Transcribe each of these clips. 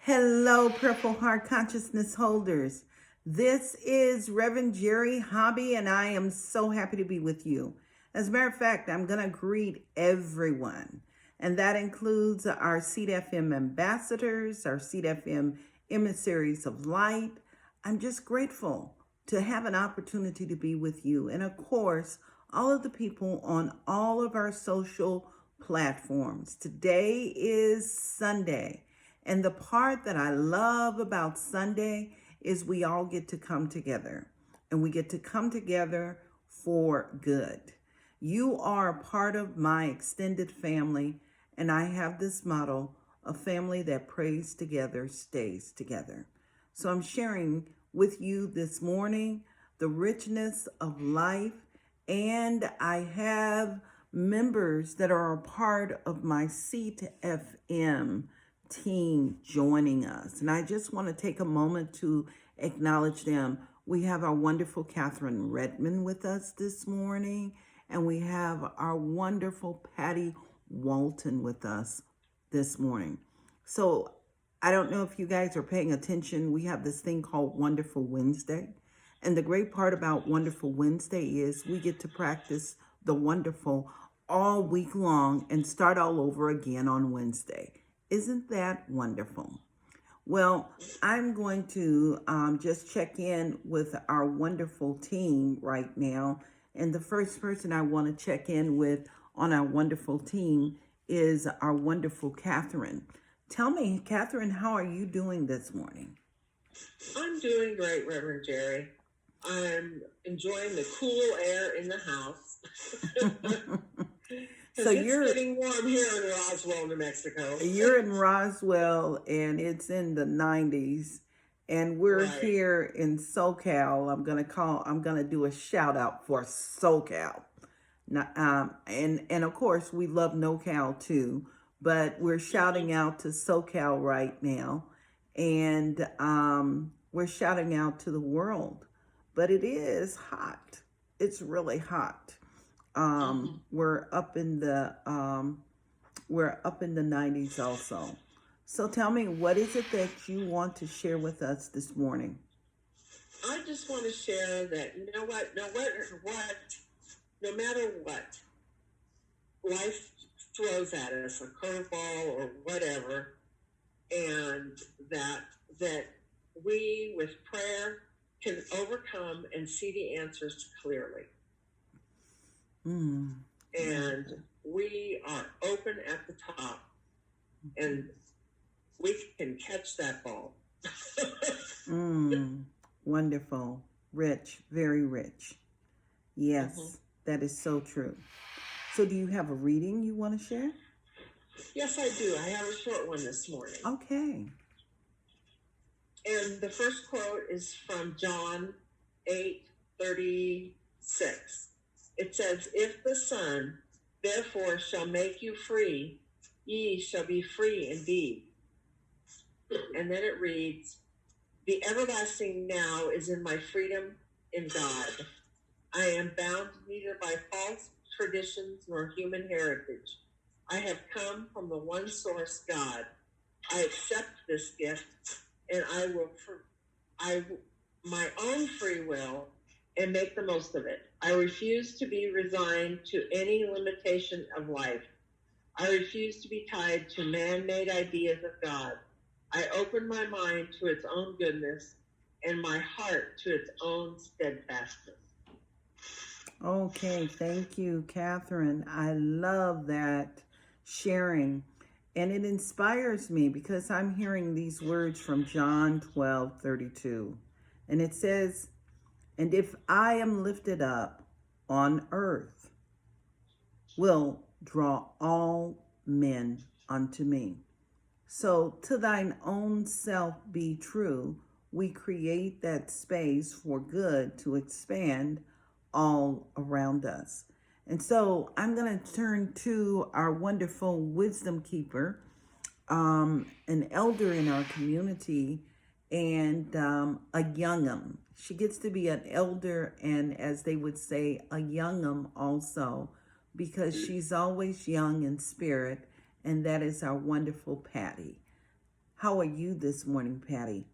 Hello, Purple Heart Consciousness holders. This is Reverend Jerry Hobby, and I am so happy to be with you. As a matter of fact, I'm going to greet everyone, and that includes our Seed FM ambassadors, our Seed FM emissaries of light. I'm just grateful to have an opportunity to be with you, and of course, all of the people on all of our social platforms. Today is Sunday. And the part that I love about Sunday is we all get to come together, and we get to come together for good. You are a part of my extended family, and I have this motto: a family that prays together stays together. So I'm sharing with you this morning the richness of life, and I have members that are a part of my Seed FM team joining us. And I just want to take a moment to acknowledge them. We have our wonderful Catherine Redmond with us this morning, and we have our wonderful Patty Walton with us this morning. So I don't know if you guys are paying attention. We have this thing called Wonderful Wednesday. And the great part about Wonderful Wednesday is we get to practice the wonderful all week long and start all over again on Wednesday. Isn't that wonderful? Well, I'm going to just check in with our wonderful team right now. And the first person I want to check in with on our wonderful team is our wonderful Catherine. Tell me, Catherine, how are you doing this morning? I'm doing great, Reverend Jerry. I'm enjoying the cool air in the house. So it's getting warm here in Roswell, New Mexico. You're in Roswell, and it's in the 90s, and we're here in SoCal. I'm gonna do a shout out for SoCal. And of course we love NoCal too, but we're shouting out to SoCal right now, and we're shouting out to the world. But it is hot. It's really hot. We're up in the 90s also. So tell me, what is it that you want to share with us this morning? I just want to share that no matter what life throws at us, a curveball or whatever, and that we with prayer can overcome and see the answers clearly. And we are open at the top, and we can catch that ball. Wonderful. Rich, very rich. Yes, that is so true. So do you have a reading you want to share? Yes, I do. I have a short one this morning. Okay. And the first quote is from John 8:36. It says, "If the Son therefore shall make you free, ye shall be free indeed." And then it reads, "The everlasting now is in my freedom in God. I am bound neither by false traditions nor human heritage. I have come from the one source, God. I accept this gift, and I will my own free will and make the most of it. I refuse to be resigned to any limitation of life. I refuse to be tied to man-made ideas of God. I open my mind to its own goodness and my heart to its own steadfastness." Okay, thank you, Catherine. I love that sharing. And it inspires me because I'm hearing these words from John 12:32. And it says, "And if I am lifted up on earth, will draw all men unto me. So to thine own self be true." We create that space for good to expand all around us. And so I'm going to turn to our wonderful wisdom keeper, an elder in our community, and a young'um. She gets to be an elder, and as they would say, a young'um also, because she's always young in spirit, and that is our wonderful Patty. How are you this morning, Patty?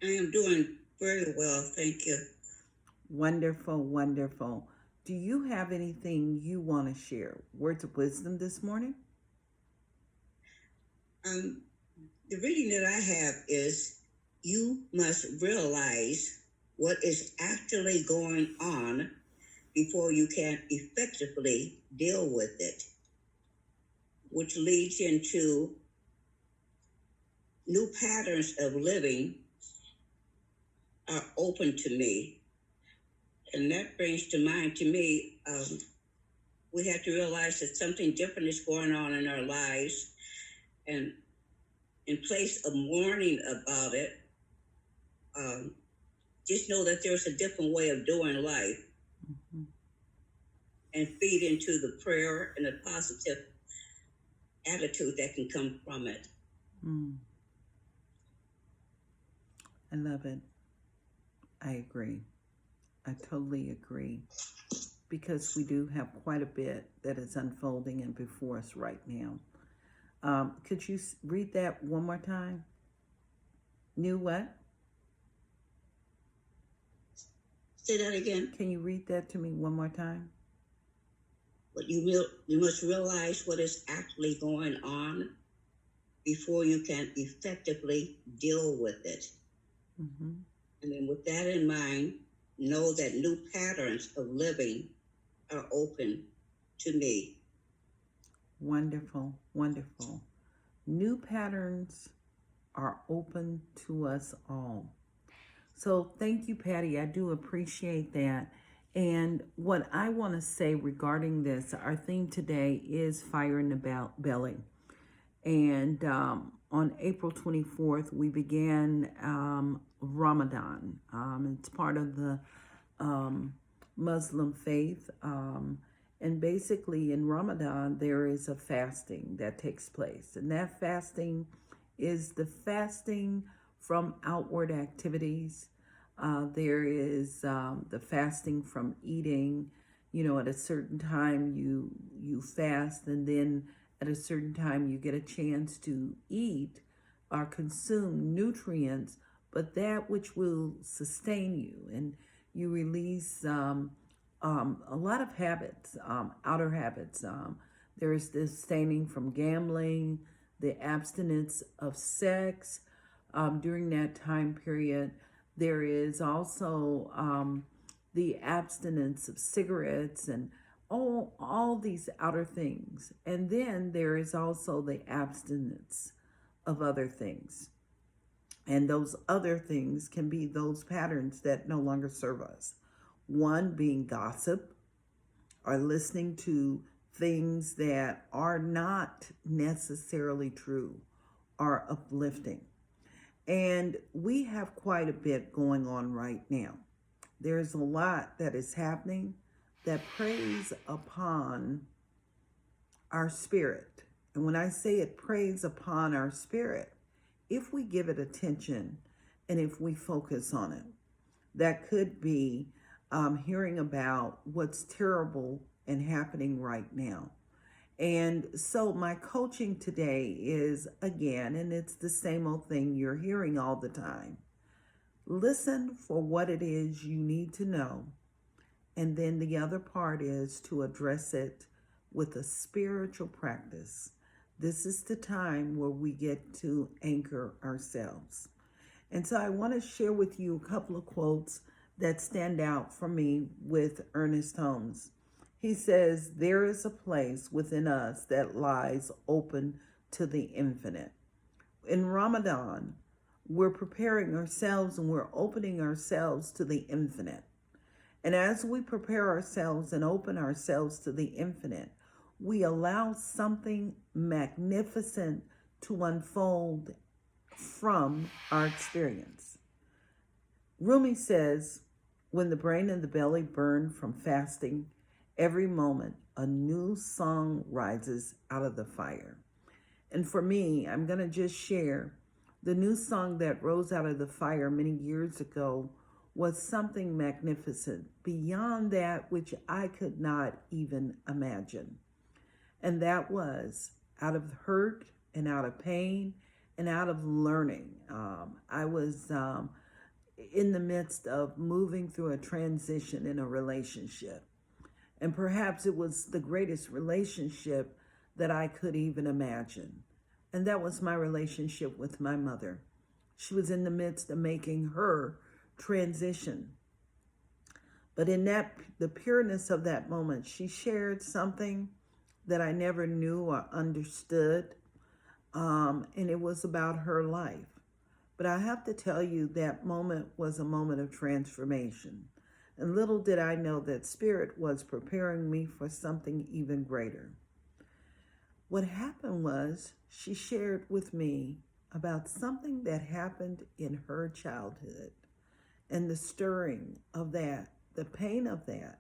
I am doing very well, thank you. Wonderful, wonderful. Do you have anything you want to share? Words of wisdom this morning? The reading that I have is you must realize what is actually going on before you can effectively deal with it, which leads into new patterns of living are open to me. And that brings to mind to me, we have to realize that something different is going on in our lives. And in place of mourning about it, just know that there's a different way of doing life, and feed into the prayer and the positive attitude that can come from it. I love it. I agree. I totally agree. Because we do have quite a bit that is unfolding and before us right now. Could you read that one more time? New what? Say that again. Can you read that to me one more time? But you must realize what is actually going on before you can effectively deal with it. And then with that in mind, know that new patterns of living are open to me. Wonderful, wonderful. New patterns are open to us all. So thank you, Patty. I do appreciate that. And what I want to say regarding this, our theme today is Fire in the Belly. And on April 24th, we began Ramadan. It's part of the Muslim faith. And basically in Ramadan, there is a fasting that takes place. And that fasting is the fasting from outward activities. There is the fasting from eating. At a certain time you fast, and then at a certain time you get a chance to eat or consume nutrients, but that which will sustain you. And you release a lot of habits, outer habits. There is the abstaining from gambling, the abstinence of sex during that time period. There is also the abstinence of cigarettes and all these outer things. And then there is also the abstinence of other things. And those other things can be those patterns that no longer serve us. One being gossip, or listening to things that are not necessarily true or uplifting. And we have quite a bit going on right now. There's a lot that is happening that preys upon our spirit. And when I say it preys upon our spirit, if we give it attention and if we focus on it, that could be hearing about what's terrible and happening right now. And so my coaching today is, again, and it's the same old thing you're hearing all the time. Listen for what it is you need to know. And then the other part is to address it with a spiritual practice. This is the time where we get to anchor ourselves. And so I want to share with you a couple of quotes that stand out for me with Ernest Holmes. He says, there is a place within us that lies open to the infinite. In Ramadan, we're preparing ourselves and we're opening ourselves to the infinite. And as we prepare ourselves and open ourselves to the infinite, we allow something magnificent to unfold from our experience. Rumi says, when the brain and the belly burn from fasting, every moment a new song rises out of the fire. And for me, I'm going to just share the new song that rose out of the fire many years ago was something magnificent beyond that which I could not even imagine. And that was, out of hurt and out of pain and out of learning. I was in the midst of moving through a transition in a relationship. And perhaps it was the greatest relationship that I could even imagine. And that was my relationship with my mother. She was in the midst of making her transition. But in the pureness of that moment, she shared something that I never knew or understood. And it was about her life. But I have to tell you, that moment was a moment of transformation. And little did I know that Spirit was preparing me for something even greater. What happened was she shared with me about something that happened in her childhood and the stirring of that, the pain of that.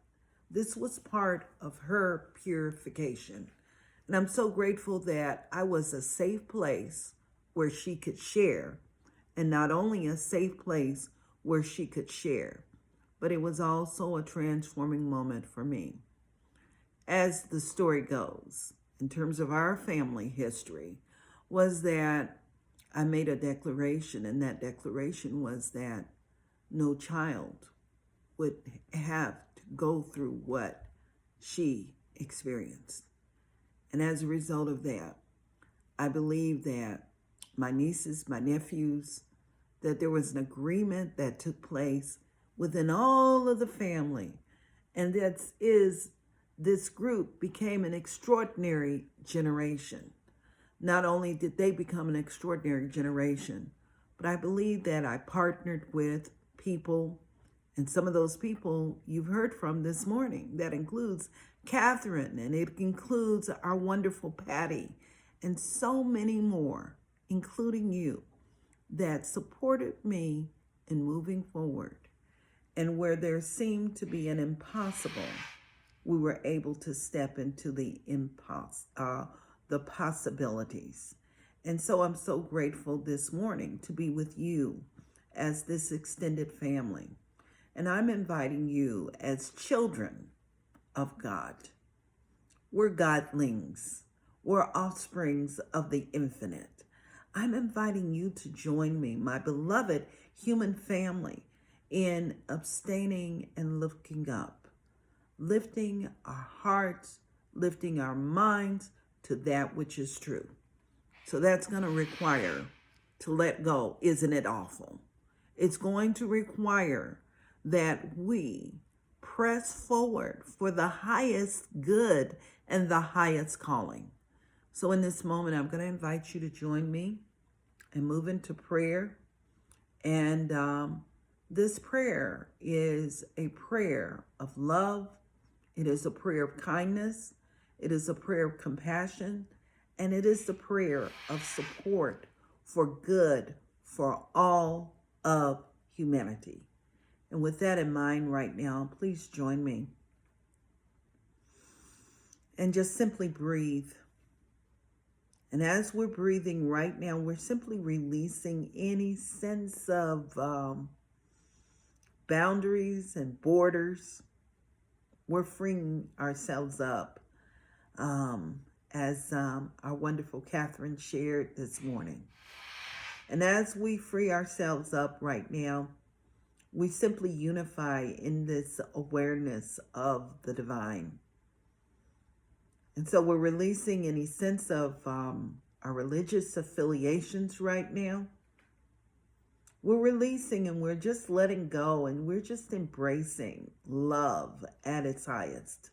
This was part of her purification. And I'm so grateful that I was a safe place where she could share, and not only a safe place where she could share, but it was also a transforming moment for me. As the story goes, in terms of our family history, was that I made a declaration, and that declaration was that no child would have to go through what she experienced. And as a result of that, I believe that my nieces, my nephews, that there was an agreement that took place within all of the family. And this group became an extraordinary generation. Not only did they become an extraordinary generation, but I believe that I partnered with people, and some of those people you've heard from this morning. That includes Catherine, and it includes our wonderful Patty, and so many more, including you, that supported me in moving forward. And where there seemed to be an impossible, we were able to step into the possibilities. And so I'm so grateful this morning to be with you as this extended family. And I'm inviting you as children of God. We're godlings. We're offsprings of the infinite. I'm inviting you to join me, my beloved human family, in abstaining and looking up, lifting our hearts, lifting our minds to that which is true. So that's going to require to let go. Isn't it awful? It's going to require that we press forward for the highest good and the highest calling. So in this moment, I'm going to invite you to join me and move into prayer. And this prayer is a prayer of love. It is a prayer of kindness. It is a prayer of compassion. And it is the prayer of support for good for all of humanity. And with that in mind right now, please join me. And just simply breathe. And as we're breathing right now, we're simply releasing any sense of boundaries and borders. We're freeing ourselves up, as our wonderful Catherine shared this morning. And as we free ourselves up right now, we simply unify in this awareness of the divine. And so we're releasing any sense of our religious affiliations right now. We're releasing, and we're just letting go, and we're just embracing love at its highest.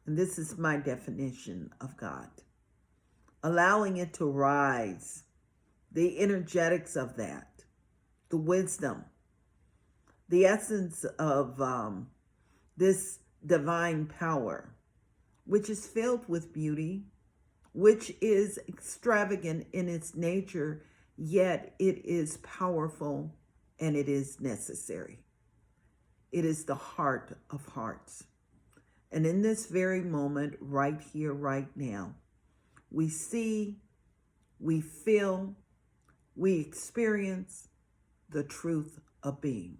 And this is my definition of God. Allowing it to rise, the energetics of that, the wisdom, the essence of this divine power, which is filled with beauty, which is extravagant in its nature, yet it is powerful and it is necessary. It is the heart of hearts. And in this very moment, right here, right now, we see, we feel, we experience the truth of being.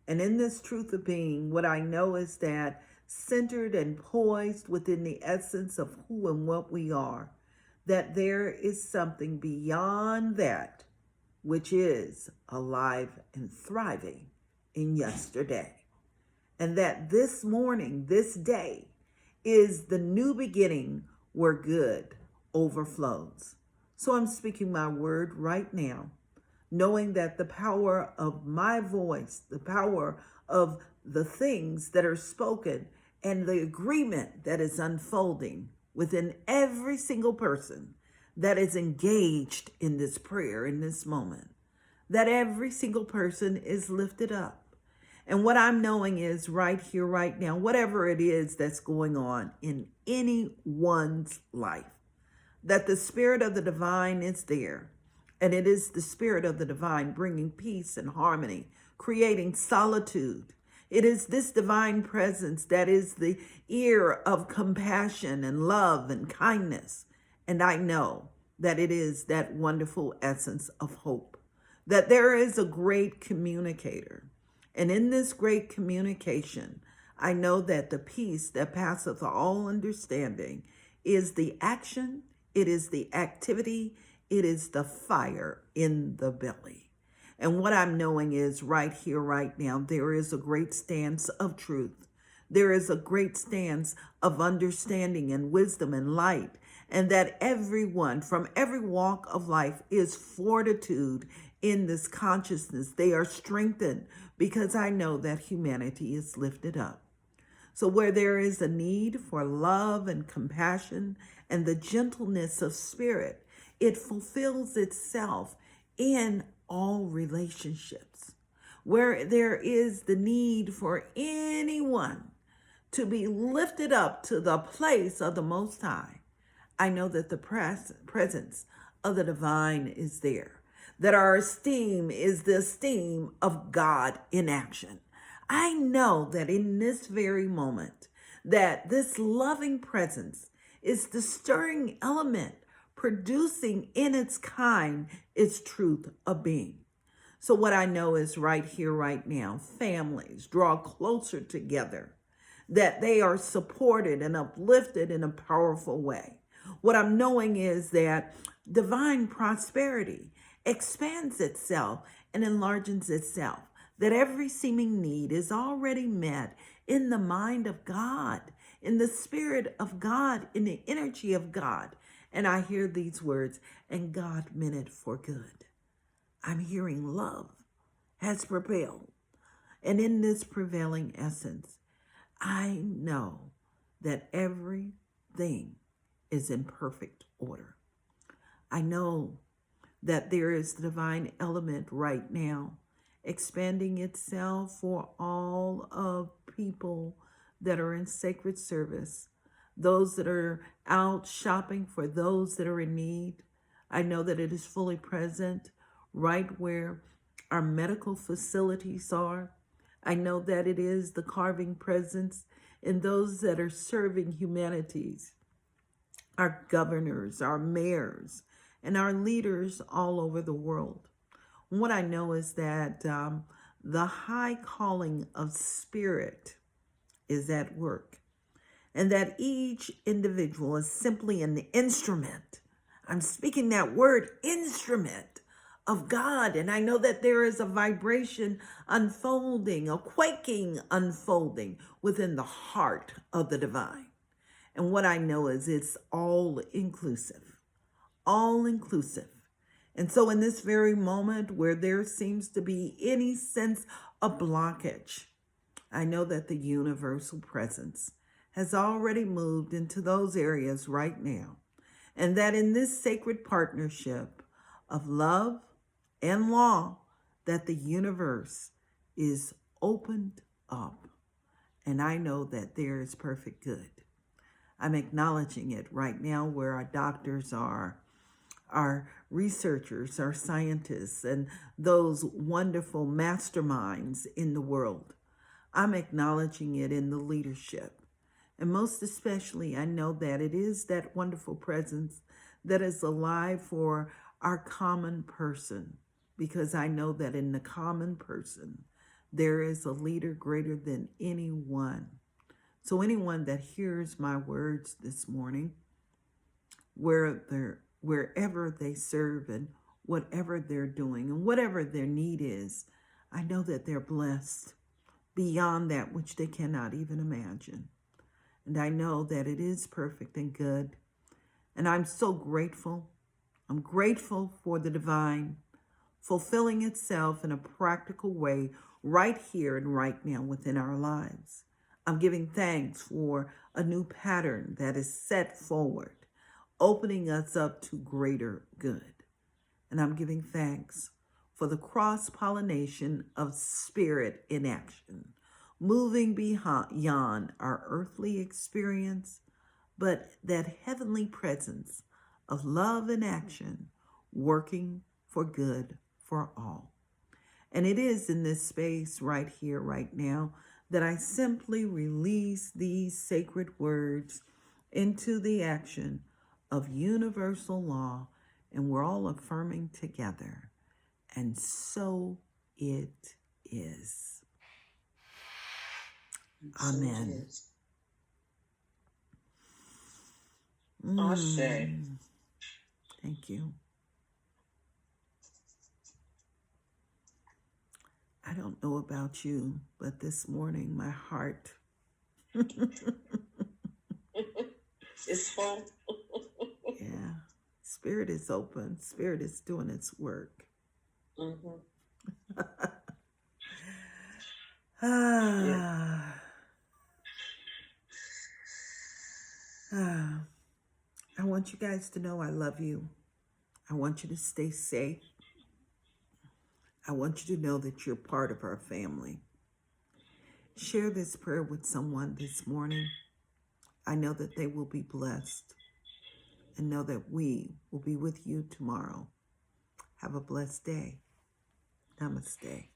And in this truth of being, what I know is that centered and poised within the essence of who and what we are, that there is something beyond that which is alive and thriving in yesterday. And that this morning, this day, is the new beginning where good overflows. So I'm speaking my word right now, knowing that the power of my voice, the power of the things that are spoken, and the agreement that is unfolding within every single person that is engaged in this prayer in this moment, that every single person is lifted up. And what I'm knowing is right here, right now, whatever it is that's going on in anyone's life, that the Spirit of the divine is there. And it is the Spirit of the divine bringing peace and harmony, creating solitude. It is this divine presence that is the ear of compassion and love and kindness. And I know that it is that wonderful essence of hope, that there is a great communicator. And in this great communication, I know that the peace that passeth all understanding is the action, it is the activity, it is the fire in the belly. And what I'm knowing is right here, right now, there is a great stance of truth. There is a great stance of understanding and wisdom and light, and that everyone from every walk of life is fortitude in this consciousness. They are strengthened because I know that humanity is lifted up. So where there is a need for love and compassion and the gentleness of spirit, it fulfills itself in all relationships. Where there is the need for anyone to be lifted up to the place of the Most High, I know that the presence of the divine is there, that our esteem is the esteem of God in action. I know that in this very moment, that this loving presence is the stirring element producing in its kind its truth of being. So what I know is right here, right now, families draw closer together, that they are supported and uplifted in a powerful way. What I'm knowing is that divine prosperity expands itself and enlarges itself, that every seeming need is already met in the mind of God, in the spirit of God, in the energy of God. And I hear these words, and God meant it for good. I'm hearing love has prevailed. And in this prevailing essence, I know that everything is in perfect order. I know that there is the divine element right now expanding itself for all of people that are in sacred service, those that are out shopping for those that are in need. I know that it is fully present right where our medical facilities are. I know that it is the carving presence in those that are serving humanities, our governors, our mayors, and our leaders all over the world. What I know is that the high calling of spirit is at work, and that each individual is simply an instrument. I'm speaking that word, instrument of God. And I know that there is a vibration unfolding, a quaking unfolding within the heart of the divine. And what I know is it's all inclusive, all inclusive. And so in this very moment where there seems to be any sense of blockage, I know that the universal presence has already moved into those areas right now. And that in this sacred partnership of love and law, that the universe is opened up. And I know that there is perfect good. I'm acknowledging it right now where our doctors are, our researchers, our scientists, and those wonderful masterminds in the world. I'm acknowledging it in the leadership. And most especially, I know that it is that wonderful presence that is alive for our common person, because I know that in the common person, there is a leader greater than anyone. So anyone that hears my words this morning, wherever they serve and whatever they're doing and whatever their need is. I know that they're blessed beyond that which they cannot even imagine. And I know that it is perfect and good. And I'm so grateful. I'm grateful for the divine fulfilling itself in a practical way right here and right now within our lives. I'm giving thanks for a new pattern that is set forward, opening us up to greater good. And I'm giving thanks for the cross-pollination of spirit in action, moving beyond our earthly experience, but that heavenly presence of love and action, working for good for all. And it is in this space right here, right now, that I simply release these sacred words into the action of universal law, and we're all affirming together. And so it is. Amen. So it is. Ashe. Thank you. I don't know about you, but this morning my heart It's full. yeah, spirit is open. Spirit is doing its work. Mhm. I want you guys to know I love you. I want you to stay safe. I want you to know that you're part of our family. Share this prayer with someone this morning. I know that they will be blessed, and know that we will be with you tomorrow. Have a blessed day. Namaste.